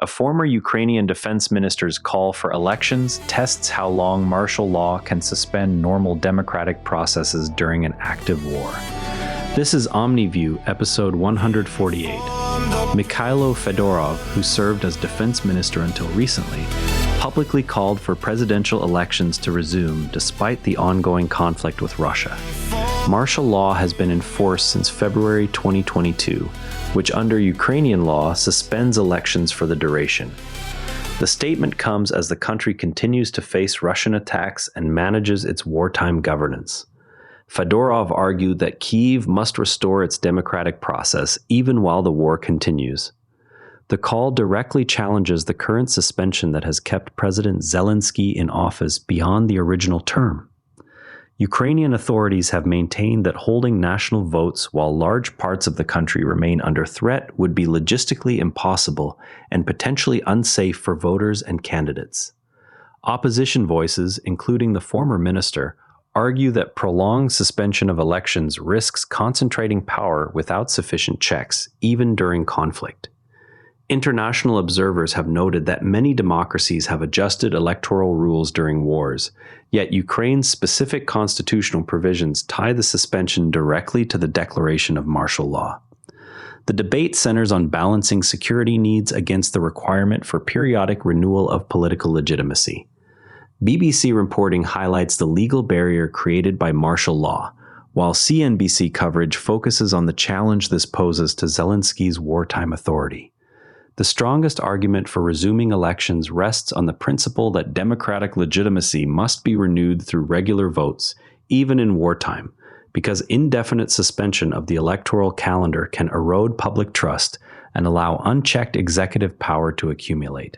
A former Ukrainian defense minister's call for elections tests how long martial law can suspend normal democratic processes during an active war. This is Omni View, episode 148. Mykhailo Fedorov, who served as defense minister until recently, publicly called for presidential elections to resume despite the ongoing conflict with Russia. Martial law has been in force since February 2022, which under Ukrainian law suspends elections for the duration. The statement comes as the country continues to face Russian attacks and manages its wartime governance. Fedorov argued that Kyiv must restore its democratic process even while the war continues. The call directly challenges the current suspension that has kept President Zelensky in office beyond the original term. Ukrainian authorities have maintained that holding national votes while large parts of the country remain under threat would be logistically impossible and potentially unsafe for voters and candidates. Opposition voices, including the former minister, argue that prolonged suspension of elections risks concentrating power without sufficient checks, even during conflict. International observers have noted that many democracies have adjusted electoral rules during wars, yet Ukraine's specific constitutional provisions tie the suspension directly to the declaration of martial law. The debate centers on balancing security needs against the requirement for periodic renewal of political legitimacy. BBC reporting highlights the legal barrier created by martial law, while CNBC coverage focuses on the challenge this poses to Zelensky's wartime authority. The strongest argument for resuming elections rests on the principle that democratic legitimacy must be renewed through regular votes, even in wartime, because indefinite suspension of the electoral calendar can erode public trust and allow unchecked executive power to accumulate.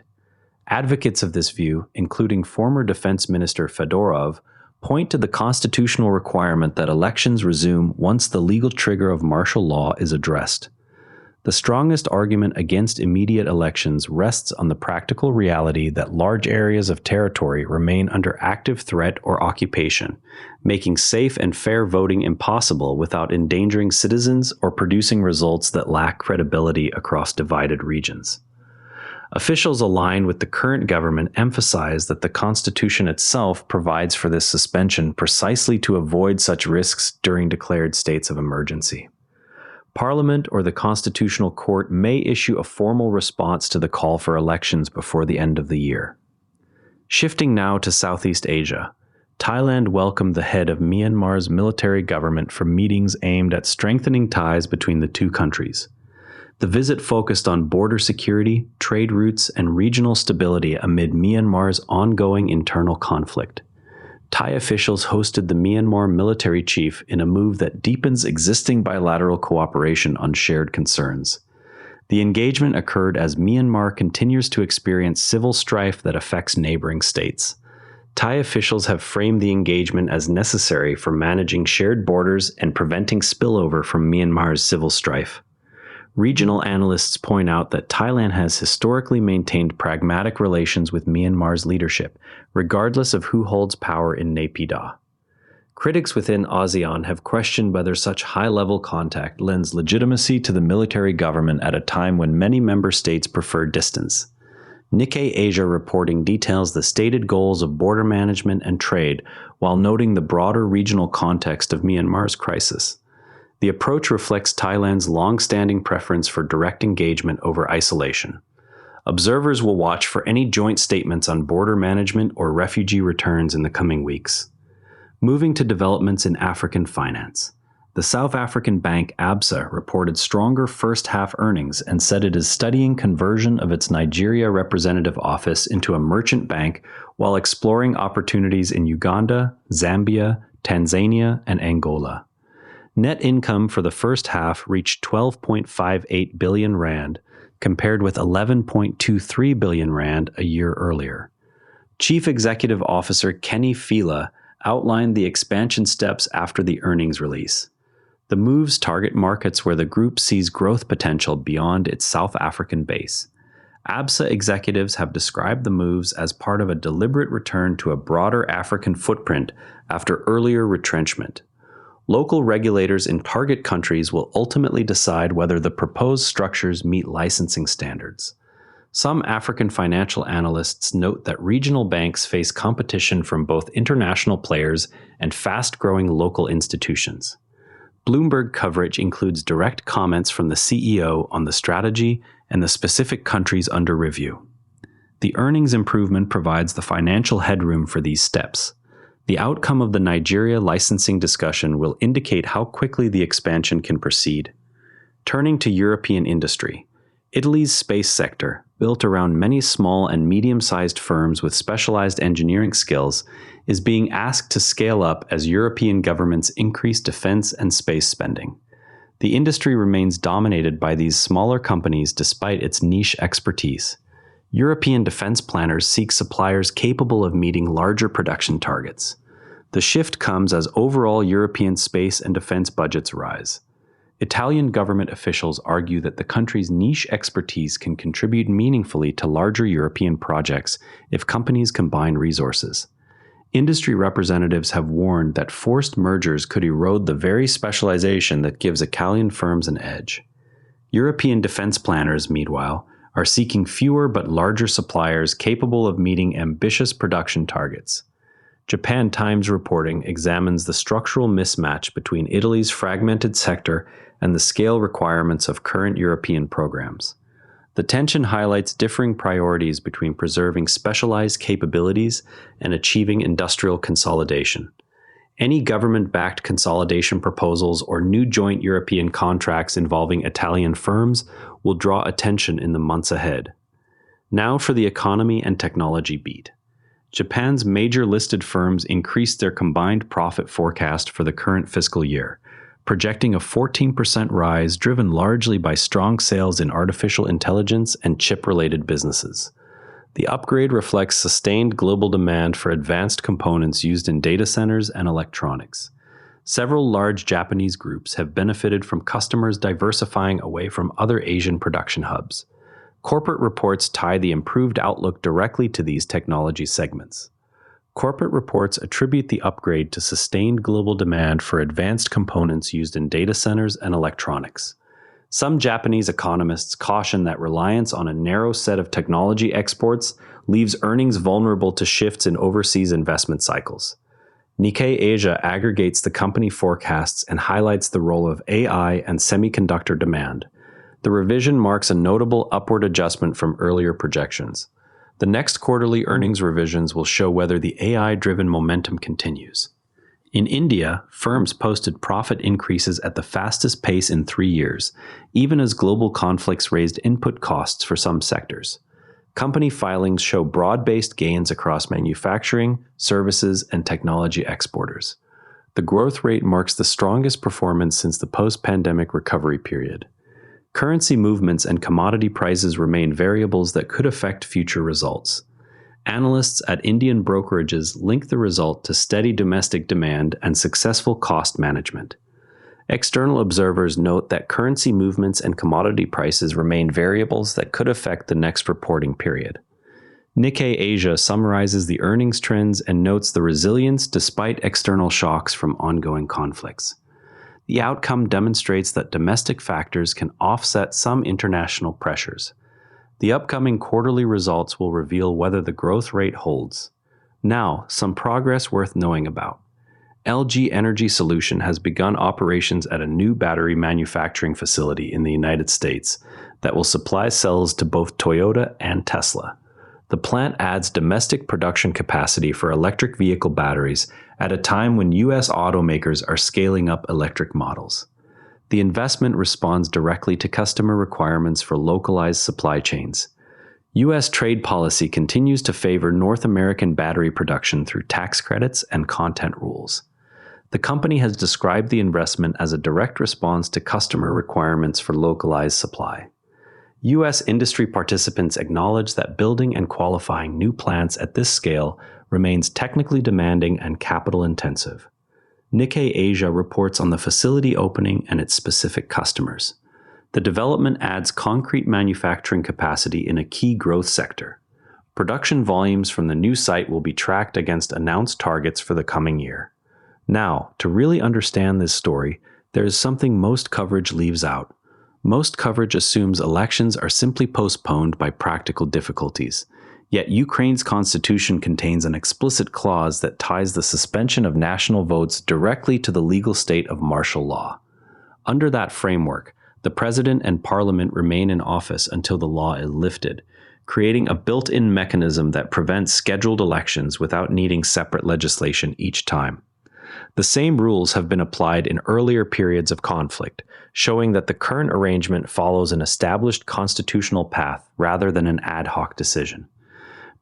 Advocates of this view, including former Defense Minister Fedorov, point to the constitutional requirement that elections resume once the legal trigger of martial law is addressed. The strongest argument against immediate elections rests on the practical reality that large areas of territory remain under active threat or occupation, making safe and fair voting impossible without endangering citizens or producing results that lack credibility across divided regions. Officials aligned with the current government emphasize that the Constitution itself provides for this suspension precisely to avoid such risks during declared states of emergency. Parliament or the Constitutional Court may issue a formal response to the call for elections before the end of the year. Shifting now to Southeast Asia, Thailand welcomed the head of Myanmar's military government for meetings aimed at strengthening ties between the two countries. The visit focused on border security, trade routes, and regional stability amid Myanmar's ongoing internal conflict. Thai officials hosted the Myanmar military chief in a move that deepens existing bilateral cooperation on shared concerns. The engagement occurred as Myanmar continues to experience civil strife that affects neighboring states. Thai officials have framed the engagement as necessary for managing shared borders and preventing spillover from Myanmar's civil strife. Regional analysts point out that Thailand has historically maintained pragmatic relations with Myanmar's leadership, regardless of who holds power in Naypyidaw. Critics within ASEAN have questioned whether such high-level contact lends legitimacy to the military government at a time when many member states prefer distance. Nikkei Asia reporting details the stated goals of border management and trade while noting the broader regional context of Myanmar's crisis. The approach reflects Thailand's long-standing preference for direct engagement over isolation. Observers will watch for any joint statements on border management or refugee returns in the coming weeks. Moving to developments in African finance. The South African bank ABSA reported stronger first-half earnings and said it is studying conversion of its Nigeria representative office into a merchant bank while exploring opportunities in Uganda, Zambia, Tanzania, and Angola. Net income for the first half reached 12.58 billion rand, compared with 11.23 billion rand a year earlier. Chief Executive Officer Kenny Fila outlined the expansion steps after the earnings release. The moves target markets where the group sees growth potential beyond its South African base. ABSA executives have described the moves as part of a deliberate return to a broader African footprint after earlier retrenchment. Local regulators in target countries will ultimately decide whether the proposed structures meet licensing standards. Some African financial analysts note that regional banks face competition from both international players and fast-growing local institutions. Bloomberg coverage includes direct comments from the CEO on the strategy and the specific countries under review. The earnings improvement provides the financial headroom for these steps. The outcome of the Nigeria licensing discussion will indicate how quickly the expansion can proceed. Turning to European industry, Italy's space sector, built around many small and medium-sized firms with specialized engineering skills, is being asked to scale up as European governments increase defense and space spending. The industry remains dominated by these smaller companies despite its niche expertise. European defense planners seek suppliers capable of meeting larger production targets. The shift comes as overall European space and defense budgets rise. Italian government officials argue that the country's niche expertise can contribute meaningfully to larger European projects if companies combine resources. Industry representatives have warned that forced mergers could erode the very specialization that gives Italian firms an edge. European defense planners, meanwhile, are seeking fewer but larger suppliers capable of meeting ambitious production targets. Japan Times reporting examines the structural mismatch between Italy's fragmented sector and the scale requirements of current European programs. The tension highlights differing priorities between preserving specialized capabilities and achieving industrial consolidation. Any government-backed consolidation proposals or new joint European contracts involving Italian firms will draw attention in the months ahead. Now for the economy and technology beat. Japan's major listed firms increased their combined profit forecast for the current fiscal year, projecting a 14% rise driven largely by strong sales in artificial intelligence and chip-related businesses. The upgrade reflects sustained global demand for advanced components used in data centers and electronics. Several large Japanese groups have benefited from customers diversifying away from other Asian production hubs. Corporate reports tie the improved outlook directly to these technology segments. Corporate reports attribute the upgrade to sustained global demand for advanced components used in data centers and electronics. Some Japanese economists caution that reliance on a narrow set of technology exports leaves earnings vulnerable to shifts in overseas investment cycles. Nikkei Asia aggregates the company forecasts and highlights the role of AI and semiconductor demand. The revision marks a notable upward adjustment from earlier projections. The next quarterly earnings revisions will show whether the AI-driven momentum continues. In India, firms posted profit increases at the fastest pace in 3 years, even as global conflicts raised input costs for some sectors. Company filings show broad-based gains across manufacturing, services, and technology exporters. The growth rate marks the strongest performance since the post-pandemic recovery period. Currency movements and commodity prices remain variables that could affect future results. Analysts at Indian brokerages link the result to steady domestic demand and successful cost management. External observers note that currency movements and commodity prices remain variables that could affect the next reporting period. Nikkei Asia summarizes the earnings trends and notes the resilience despite external shocks from ongoing conflicts. The outcome demonstrates that domestic factors can offset some international pressures. The upcoming quarterly results will reveal whether the growth rate holds. Now, some progress worth knowing about. LG Energy Solution has begun operations at a new battery manufacturing facility in the United States that will supply cells to both Toyota and Tesla. The plant adds domestic production capacity for electric vehicle batteries at a time when U.S. automakers are scaling up electric models. The investment responds directly to customer requirements for localized supply chains. U.S. trade policy continues to favor North American battery production through tax credits and content rules. The company has described the investment as a direct response to customer requirements for localized supply. U.S. industry participants acknowledge that building and qualifying new plants at this scale remains technically demanding and capital-intensive. Nikkei Asia reports on the facility opening and its specific customers. The development adds concrete manufacturing capacity in a key growth sector. Production volumes from the new site will be tracked against announced targets for the coming year. Now, to really understand this story, there is something most coverage leaves out. Most coverage assumes elections are simply postponed by practical difficulties. Yet Ukraine's constitution contains an explicit clause that ties the suspension of national votes directly to the legal state of martial law. Under that framework, the president and parliament remain in office until the law is lifted, creating a built-in mechanism that prevents scheduled elections without needing separate legislation each time. The same rules have been applied in earlier periods of conflict, showing that the current arrangement follows an established constitutional path rather than an ad hoc decision.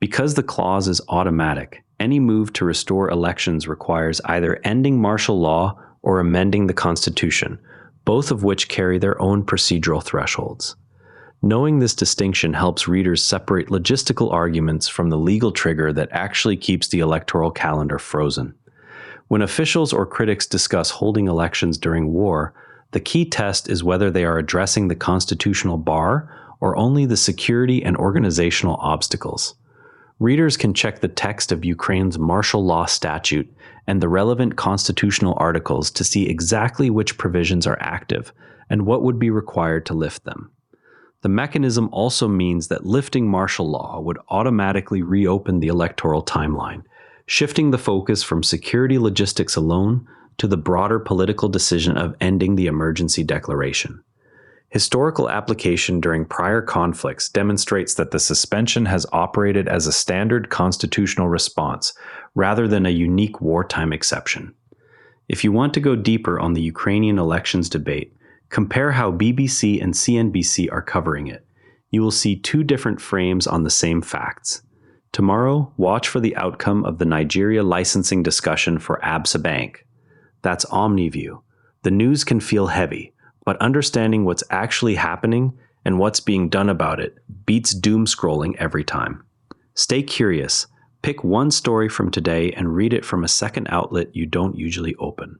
Because the clause is automatic, any move to restore elections requires either ending martial law or amending the Constitution, both of which carry their own procedural thresholds. Knowing this distinction helps readers separate logistical arguments from the legal trigger that actually keeps the electoral calendar frozen. When officials or critics discuss holding elections during war, the key test is whether they are addressing the constitutional bar or only the security and organizational obstacles. Readers can check the text of Ukraine's martial law statute and the relevant constitutional articles to see exactly which provisions are active and what would be required to lift them. The mechanism also means that lifting martial law would automatically reopen the electoral timeline, shifting the focus from security logistics alone to the broader political decision of ending the emergency declaration. Historical application during prior conflicts demonstrates that the suspension has operated as a standard constitutional response rather than a unique wartime exception. If you want to go deeper on the Ukrainian elections debate, compare how BBC and CNBC are covering it. You will see two different frames on the same facts. Tomorrow, watch for the outcome of the Nigeria licensing discussion for Absa Bank. That's Omni view. The news can feel heavy, but understanding what's actually happening and what's being done about it beats doom scrolling every time. Stay curious, pick one story from today and read it from a second outlet you don't usually open.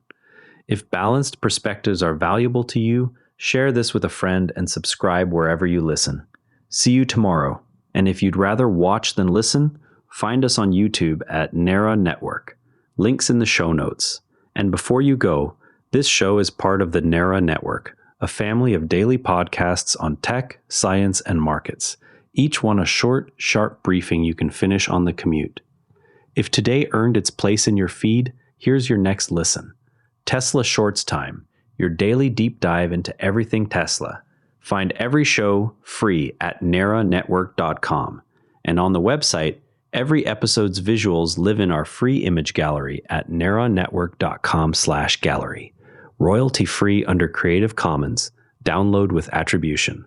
If balanced perspectives are valuable to you, share this with a friend and subscribe wherever you listen. See you tomorrow, and if you'd rather watch than listen, find us on YouTube at Nera Network. Links in the show notes. And before you go, this show is part of the Nera Network, a family of daily podcasts on tech, science, and markets, each one a short, sharp briefing you can finish on the commute. If today earned its place in your feed, here's your next listen. Tesla Shorts Time, your daily deep dive into everything Tesla. Find every show free at neranetwork.com. And on the website, every episode's visuals live in our free image gallery at neranetwork.com/gallery. Royalty free under Creative Commons. Download with attribution.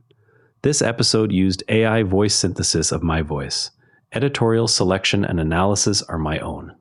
This episode used AI voice synthesis of my voice. Editorial selection and analysis are my own.